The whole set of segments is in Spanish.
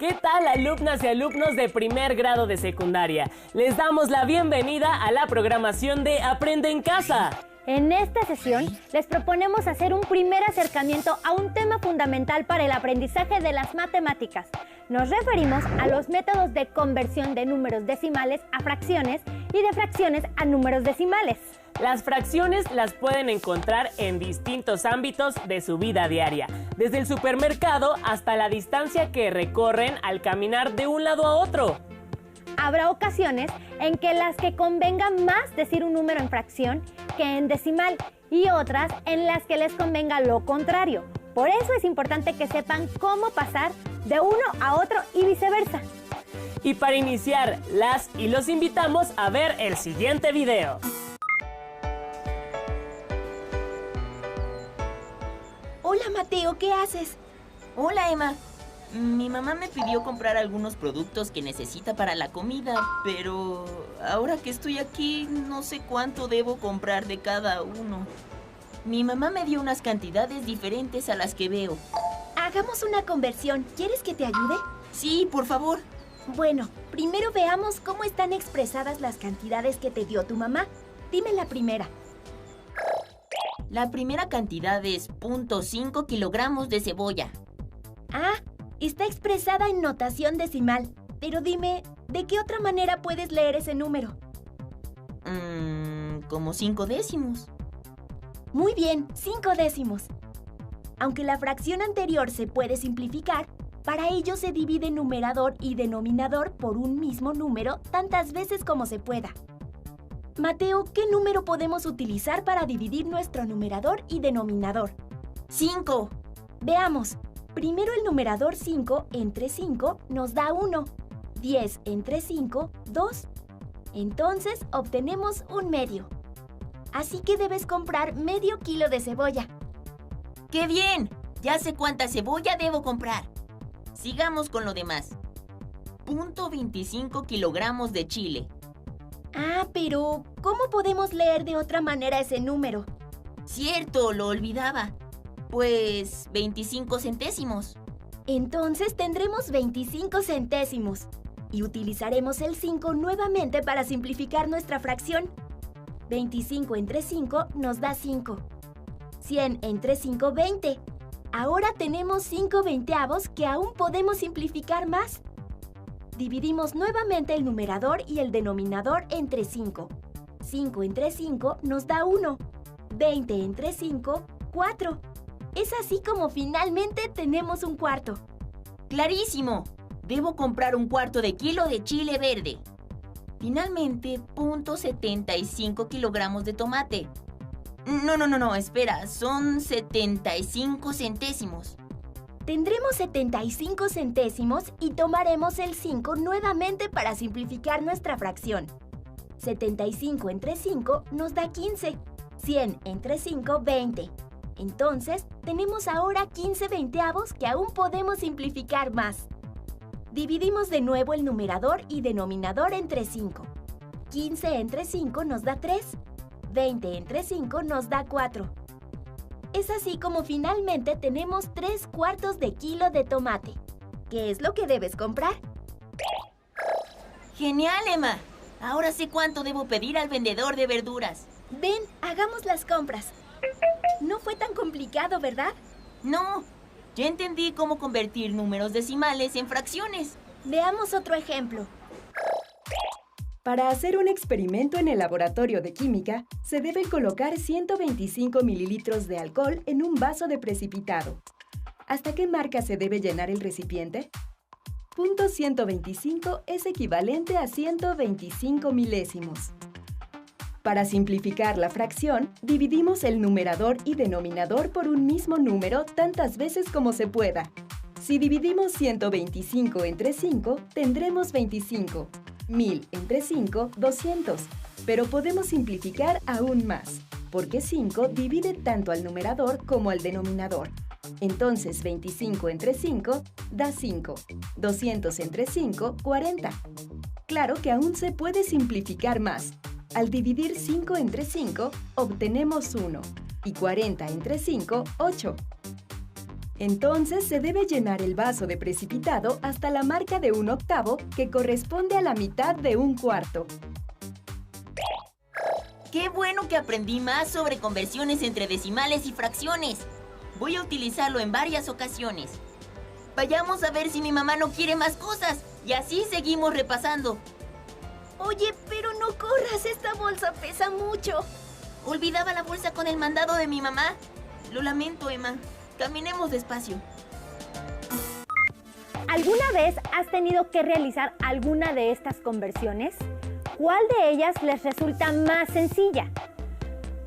¿Qué tal, alumnas y alumnos de primer grado de secundaria? Les damos la bienvenida a la programación de Aprende en Casa. En esta sesión les proponemos hacer un primer acercamiento a un tema fundamental para el aprendizaje de las matemáticas. Nos referimos a los métodos de conversión de números decimales a fracciones y de fracciones a números decimales. Las fracciones las pueden encontrar en distintos ámbitos de su vida diaria, desde el supermercado hasta la distancia que recorren al caminar de un lado a otro. Habrá ocasiones en que las que convenga más decir un número en fracción que en decimal y otras en las que les convenga lo contrario. Por eso es importante que sepan cómo pasar de uno a otro y viceversa. Y para iniciar, las y los invitamos a ver el siguiente video. Hola Mateo, ¿qué haces? Hola Emma. Mi mamá me pidió comprar algunos productos que necesita para la comida, pero ahora que estoy aquí no sé cuánto debo comprar de cada uno. Mi mamá me dio unas cantidades diferentes a las que veo. Hagamos una conversión. ¿Quieres que te ayude? Sí, por favor. Bueno, primero veamos cómo están expresadas las cantidades que te dio tu mamá. Dime la primera. La primera cantidad es 0.5 kilogramos de cebolla. Ah, está expresada en notación decimal. Pero dime, ¿de qué otra manera puedes leer ese número? Como 5 décimos. Muy bien, 5 décimos. Aunque la fracción anterior se puede simplificar, para ello se divide numerador y denominador por un mismo número tantas veces como se pueda. Mateo, ¿qué número podemos utilizar para dividir nuestro numerador y denominador? 5. Veamos. Primero el numerador 5 entre 5 nos da 1. 10 entre 5, 2. Entonces obtenemos un medio. Así que debes comprar medio kilo de cebolla. ¡Qué bien! Ya sé cuánta cebolla debo comprar. Sigamos con lo demás. 0.25 kilogramos de chile. Ah, pero ¿cómo podemos leer de otra manera ese número? Cierto, lo olvidaba. Pues 25 centésimos. Entonces tendremos 25 centésimos. Y utilizaremos el 5 nuevamente para simplificar nuestra fracción. 25 entre 5 nos da 5. 100 entre 5, 20. Ahora tenemos 5 veinteavos que aún podemos simplificar más. Dividimos nuevamente el numerador y el denominador entre 5. 5 entre 5 nos da 1. 20 entre 5, 4. Es así como finalmente tenemos un cuarto. ¡Clarísimo! Debo comprar un cuarto de kilo de chile verde. Finalmente, 0.75 kilogramos de tomate. No, espera, son 75 centésimos. Tendremos 75 centésimos y tomaremos el 5 nuevamente para simplificar nuestra fracción. 75 entre 5 nos da 15. 100 entre 5, 20. Entonces, tenemos ahora 15 veinteavos que aún podemos simplificar más. Dividimos de nuevo el numerador y denominador entre 5. 15 entre 5 nos da 3. 20 entre 5 nos da 4. Es así como finalmente tenemos 3 cuartos de kilo de tomate. ¿Qué es lo que debes comprar? ¡Genial, Emma! Ahora sé cuánto debo pedir al vendedor de verduras. Ven, hagamos las compras. No fue tan complicado, ¿verdad? No, ya entendí cómo convertir números decimales en fracciones. Veamos otro ejemplo. Para hacer un experimento en el laboratorio de química, se debe colocar 125 mililitros de alcohol en un vaso de precipitado. ¿Hasta qué marca se debe llenar el recipiente? Punto 125 es equivalente a 125 milésimos. Para simplificar la fracción, dividimos el numerador y denominador por un mismo número tantas veces como se pueda. Si dividimos 125 entre 5, tendremos 25. 1000 entre 5, 200. Pero podemos simplificar aún más, porque 5 divide tanto al numerador como al denominador. Entonces 25 entre 5 da 5. 200 entre 5, 40. Claro que aún se puede simplificar más. Al dividir 5 entre 5, obtenemos 1. Y 40 entre 5, 8. Entonces se debe llenar el vaso de precipitado hasta la marca de 1/8, que corresponde a la mitad de 1/4. ¡Qué bueno que aprendí más sobre conversiones entre decimales y fracciones! Voy a utilizarlo en varias ocasiones. Vayamos a ver si mi mamá no quiere más cosas y así seguimos repasando. Oye, pero no corras, esta bolsa pesa mucho. Olvidaba la bolsa con el mandado de mi mamá. Lo lamento, Emma. Caminemos despacio. ¿Alguna vez has tenido que realizar alguna de estas conversiones? ¿Cuál de ellas les resulta más sencilla?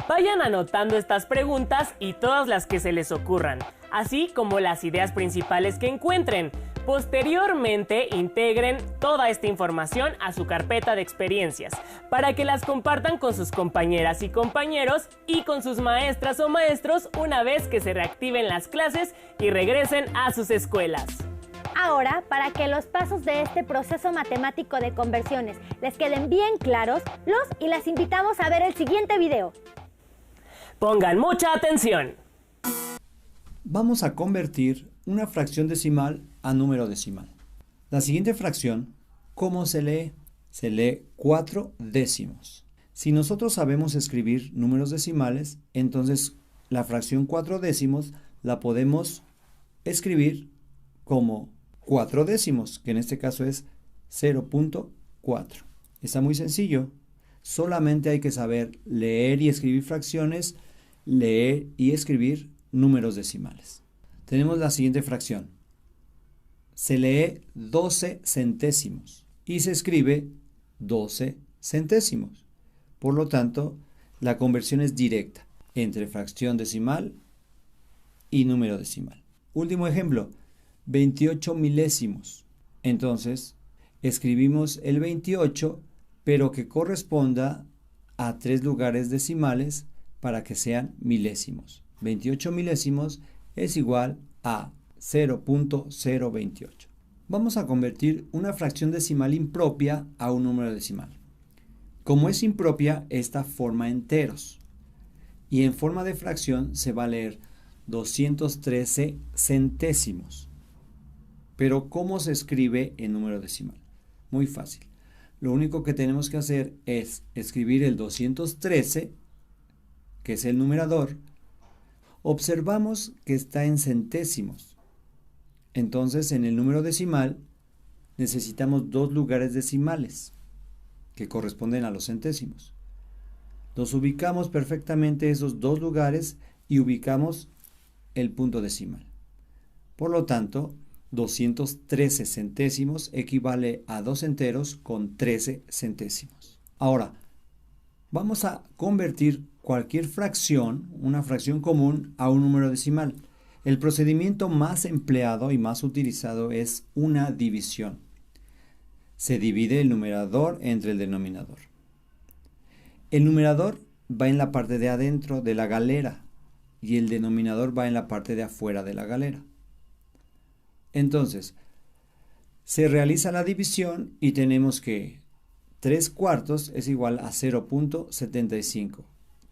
Vayan anotando estas preguntas y todas las que se les ocurran, así como las ideas principales que encuentren. Posteriormente, integren toda esta información a su carpeta de experiencias para que las compartan con sus compañeras y compañeros y con sus maestras o maestros una vez que se reactiven las clases y regresen a sus escuelas. Ahora, para que los pasos de este proceso matemático de conversiones les queden bien claros, los y las invitamos a ver el siguiente video. Pongan mucha atención. Vamos a convertir una fracción decimal a número decimal. La siguiente fracción, ¿cómo se lee? Se lee 4 décimos. Si nosotros sabemos escribir números decimales, entonces la fracción 4 décimos la podemos escribir como 4 décimos, que en este caso es 0.4. Está muy sencillo. Solamente hay que saber leer y escribir fracciones, leer y escribir números decimales. Tenemos la siguiente fracción. Se lee 12 centésimos y se escribe 12 centésimos. Por lo tanto, la conversión es directa entre fracción decimal y número decimal. Último ejemplo, 28 milésimos. Entonces, escribimos el 28, pero que corresponda a 3 lugares decimales para que sean milésimos. 28 milésimos es igual a 0.028. Vamos a convertir una fracción decimal impropia a un número decimal. Como es impropia, esta forma enteros. Y en forma de fracción se va a leer 213 centésimos. Pero ¿cómo se escribe en número decimal? Muy fácil. Lo único que tenemos que hacer es escribir el 213, que es el numerador. Observamos que está en centésimos. Entonces, en el número decimal necesitamos 2 lugares decimales que corresponden a los centésimos. Los ubicamos perfectamente esos 2 lugares y ubicamos el punto decimal. Por lo tanto, 213 centésimos equivale a 2 enteros con 13 centésimos. Ahora, vamos a convertir cualquier fracción, una fracción común, a un número decimal. El procedimiento más empleado y más utilizado es una división. Se divide el numerador entre el denominador. El numerador va en la parte de adentro de la galera y el denominador va en la parte de afuera de la galera. Entonces, se realiza la división y tenemos que 3 cuartos es igual a 0.75.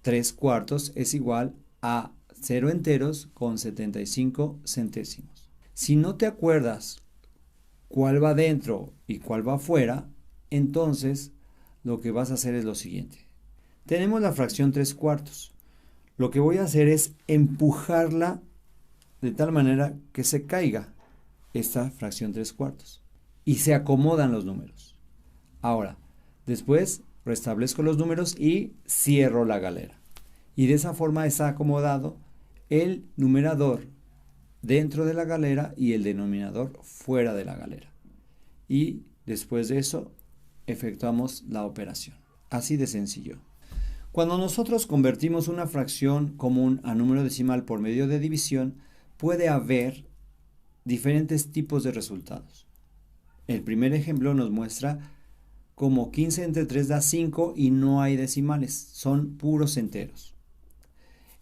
3 cuartos es igual a 0 enteros con 75 centésimos. Si no te acuerdas cuál va dentro y cuál va afuera, entonces lo que vas a hacer es lo siguiente. Tenemos la fracción 3 cuartos. Lo que voy a hacer es empujarla de tal manera que se caiga esta fracción 3 cuartos y se acomodan los números. Ahora, después restablezco los números y cierro la galera. Y de esa forma está acomodado el numerador dentro de la galera y el denominador fuera de la galera. Y después de eso efectuamos la operación. Así de sencillo. Cuando nosotros convertimos una fracción común a número decimal por medio de división, puede haber diferentes tipos de resultados. El primer ejemplo nos muestra cómo 15 entre 3 da 5 y no hay decimales, son puros enteros.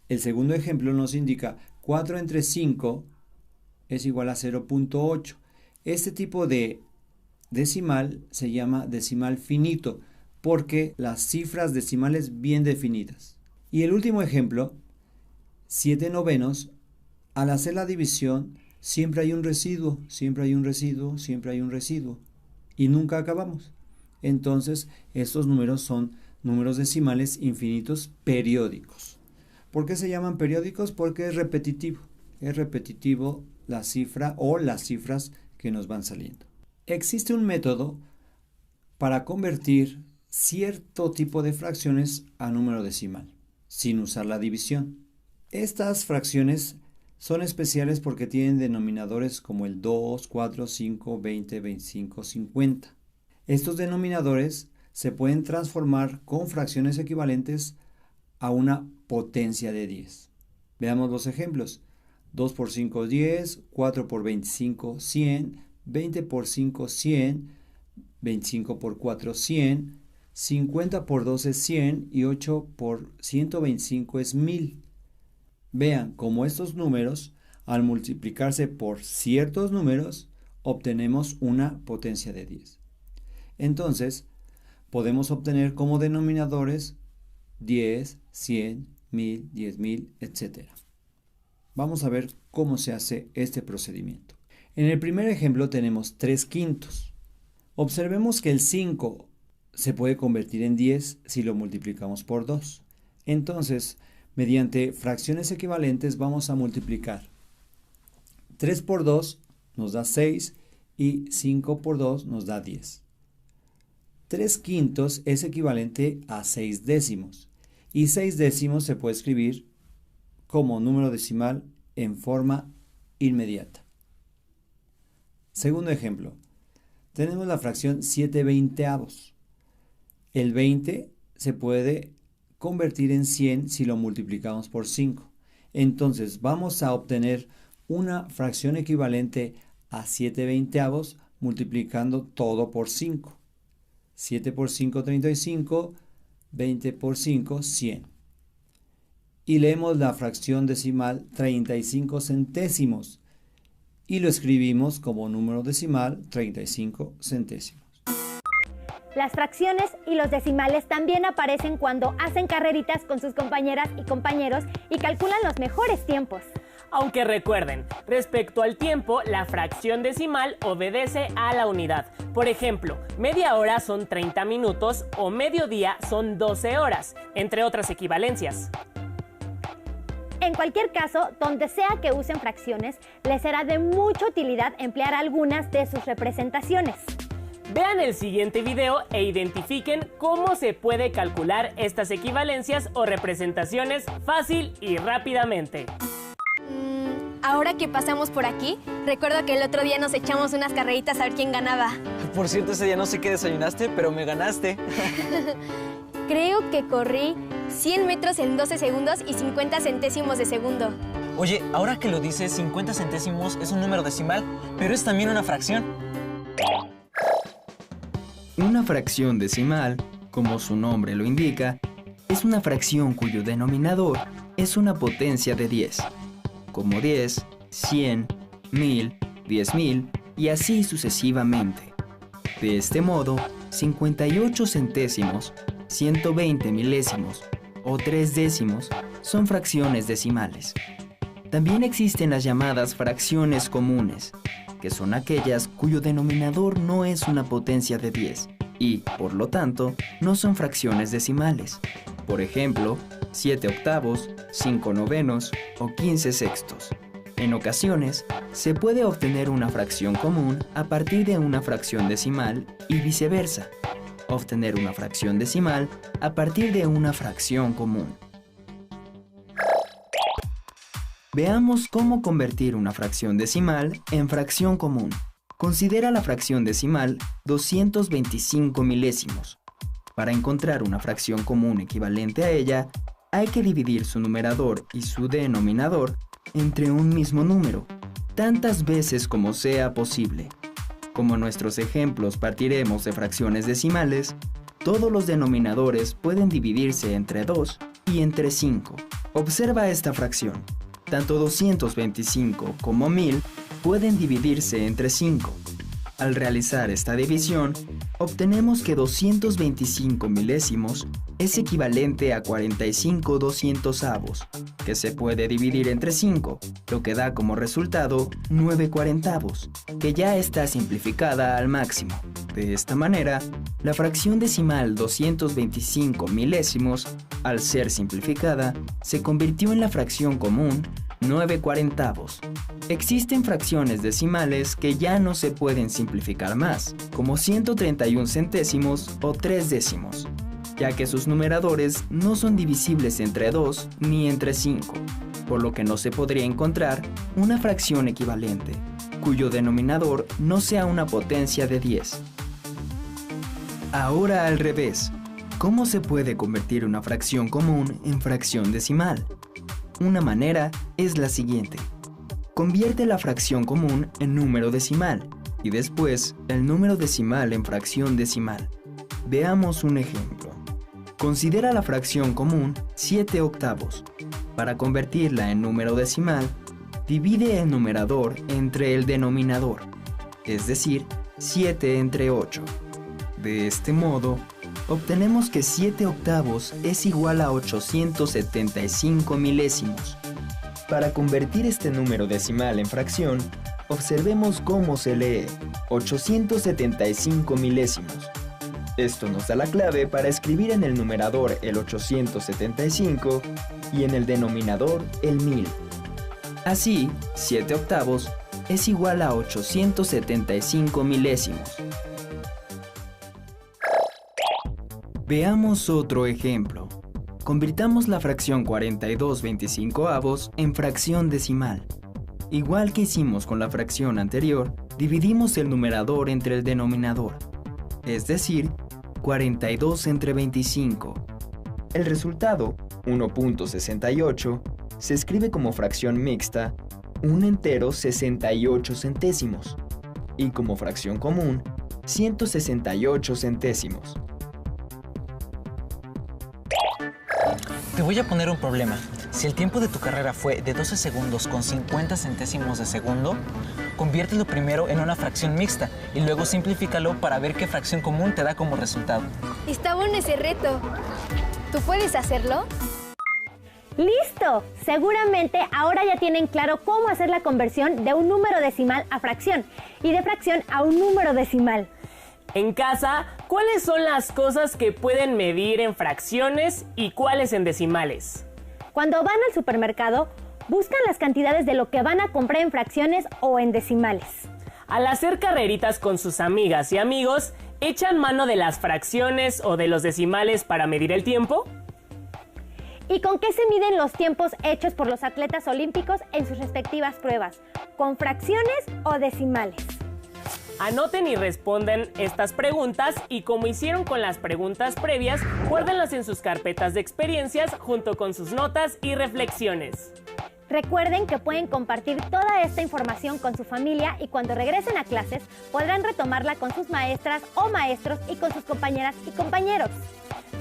El segundo ejemplo nos indica 4 entre 5 es igual a 0.8. Este tipo de decimal se llama decimal finito porque las cifras decimales bien definidas. Y el último ejemplo, 7 novenos al hacer la división siempre hay un residuo, siempre hay un residuo, siempre hay un residuo y nunca acabamos. Entonces estos números son números decimales infinitos periódicos. ¿Por qué se llaman periódicos? Porque es repetitivo la cifra o las cifras que nos van saliendo. Existe un método para convertir cierto tipo de fracciones a número decimal, sin usar la división. Estas fracciones son especiales porque tienen denominadores como el 2, 4, 5, 20, 25, 50. Estos denominadores se pueden transformar con fracciones equivalentes a una potencia de 10. Veamos los ejemplos. 2 por 5, 10, 4 por 25, 100, 20 por 5, 100, 25 por 4, 100, 50 por 2 es 100 y 8 por 125 es 1000. Vean cómo estos números, al multiplicarse por ciertos números, obtenemos una potencia de 10. Entonces, podemos obtener como denominadores 10, 100, 1000, 10.000, etc. Vamos a ver cómo se hace este procedimiento. En el primer ejemplo tenemos 3/5. Observemos que el 5 se puede convertir en 10 si lo multiplicamos por 2. Entonces, mediante fracciones equivalentes vamos a multiplicar. 3 por 2 nos da 6 y 5 por 2 nos da 10. 3/5 es equivalente a 6 décimos y 6 décimos se puede escribir como número decimal en forma inmediata. Segundo ejemplo, tenemos la fracción 7/20. El 20 se puede convertir en 100 si lo multiplicamos por 5. Entonces vamos a obtener una fracción equivalente a 7/20 multiplicando todo por 5. 7 por 5, 35, 20 por 5, 100. Y leemos la fracción decimal 35 centésimos y lo escribimos como número decimal 35 centésimos. Las fracciones y los decimales también aparecen cuando hacen carreritas con sus compañeras y compañeros y calculan los mejores tiempos. Aunque recuerden, respecto al tiempo, la fracción decimal obedece a la unidad. Por ejemplo, media hora son 30 minutos o mediodía son 12 horas, entre otras equivalencias. En cualquier caso, donde sea que usen fracciones, les será de mucha utilidad emplear algunas de sus representaciones. Vean el siguiente video e identifiquen cómo se puede calcular estas equivalencias o representaciones fácil y rápidamente. Ahora que pasamos por aquí, recuerdo que el otro día nos echamos unas carreritas a ver quién ganaba. Por cierto, ese día no sé qué desayunaste, pero me ganaste. Creo que corrí 100 metros en 12 segundos y 50 centésimos de segundo. Oye, ahora que lo dices, 50 centésimos es un número decimal, pero es también una fracción. Una fracción decimal, como su nombre lo indica, es una fracción cuyo denominador es una potencia de 10, como 10, 100, 1000, 10.000 y así sucesivamente. De este modo, 58 centésimos, 120 milésimos o 3 décimos son fracciones decimales. También existen las llamadas fracciones comunes, que son aquellas cuyo denominador no es una potencia de 10 y, por lo tanto, no son fracciones decimales. Por ejemplo, 7 octavos, 5 novenos o 15 sextos. En ocasiones, se puede obtener una fracción común a partir de una fracción decimal y viceversa. Obtener una fracción decimal a partir de una fracción común. Veamos cómo convertir una fracción decimal en fracción común. Considera la fracción decimal 225 milésimos. Para encontrar una fracción común equivalente a ella, hay que dividir su numerador y su denominador entre un mismo número, tantas veces como sea posible. Como en nuestros ejemplos partiremos de fracciones decimales, todos los denominadores pueden dividirse entre 2 y entre 5. Observa esta fracción. Tanto 225 como 1000 pueden dividirse entre 5. Al realizar esta división, obtenemos que 225 milésimos es equivalente a 45/200, que se puede dividir entre 5, lo que da como resultado 9/40, que ya está simplificada al máximo. De esta manera, la fracción decimal 225 milésimos, al ser simplificada, se convirtió en la fracción común 9/40. Existen fracciones decimales que ya no se pueden simplificar más, como 131 centésimos o 3 décimos, ya que sus numeradores no son divisibles entre 2 ni entre 5, por lo que no se podría encontrar una fracción equivalente, cuyo denominador no sea una potencia de 10. Ahora al revés, ¿cómo se puede convertir una fracción común en fracción decimal? Una manera es la siguiente. Convierte la fracción común en número decimal y después el número decimal en fracción decimal. Veamos un ejemplo. Considera la fracción común 7/8. Para convertirla en número decimal, divide el numerador entre el denominador, es decir, 7 entre 8. De este modo, obtenemos que 7/8 es igual a 875 milésimos. Para convertir este número decimal en fracción, observemos cómo se lee 875 milésimos. Esto nos da la clave para escribir en el numerador el 875 y en el denominador el 1000. Así, 7/8 es igual a 875 milésimos. Veamos otro ejemplo. Convirtamos la fracción 42/25 en fracción decimal. Igual que hicimos con la fracción anterior, dividimos el numerador entre el denominador, es decir, 42 entre 25. El resultado, 1.68, se escribe como fracción mixta, un entero 68 centésimos, y como fracción común, 168 centésimos. Te voy a poner un problema. Si el tiempo de tu carrera fue de 12 segundos con 50 centésimos de segundo, conviértelo primero en una fracción mixta y luego simplifícalo para ver qué fracción común te da como resultado. Está bueno ese reto. ¿Tú puedes hacerlo? ¡Listo! Seguramente ahora ya tienen claro cómo hacer la conversión de un número decimal a fracción y de fracción a un número decimal. En casa, ¿cuáles son las cosas que pueden medir en fracciones y cuáles en decimales? Cuando van al supermercado, buscan las cantidades de lo que van a comprar en fracciones o en decimales. Al hacer carreritas con sus amigas y amigos, ¿echan mano de las fracciones o de los decimales para medir el tiempo? ¿Y con qué se miden los tiempos hechos por los atletas olímpicos en sus respectivas pruebas? ¿Con fracciones o decimales? Anoten y responden estas preguntas y como hicieron con las preguntas previas, guárdenlas en sus carpetas de experiencias junto con sus notas y reflexiones. Recuerden que pueden compartir toda esta información con su familia y cuando regresen a clases podrán retomarla con sus maestras o maestros y con sus compañeras y compañeros.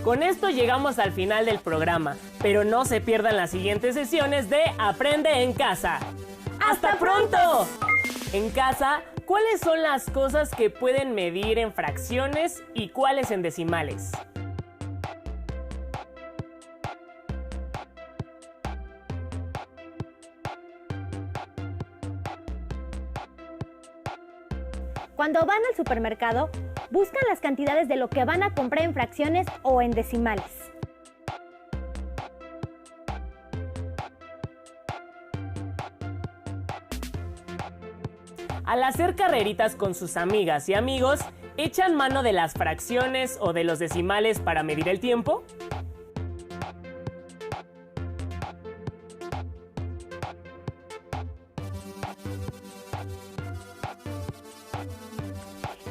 Con esto llegamos al final del programa, pero no se pierdan las siguientes sesiones de Aprende en Casa. ¡Hasta pronto! En casa, ¿cuáles son las cosas que pueden medir en fracciones y cuáles en decimales? Cuando van al supermercado, buscan las cantidades de lo que van a comprar en fracciones o en decimales. Al hacer carreritas con sus amigas y amigos, ¿echan mano de las fracciones o de los decimales para medir el tiempo?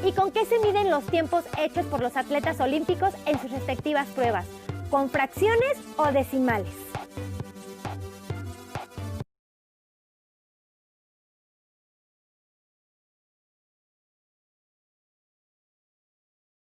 ¿Y con qué se miden los tiempos hechos por los atletas olímpicos en sus respectivas pruebas? ¿Con fracciones o decimales?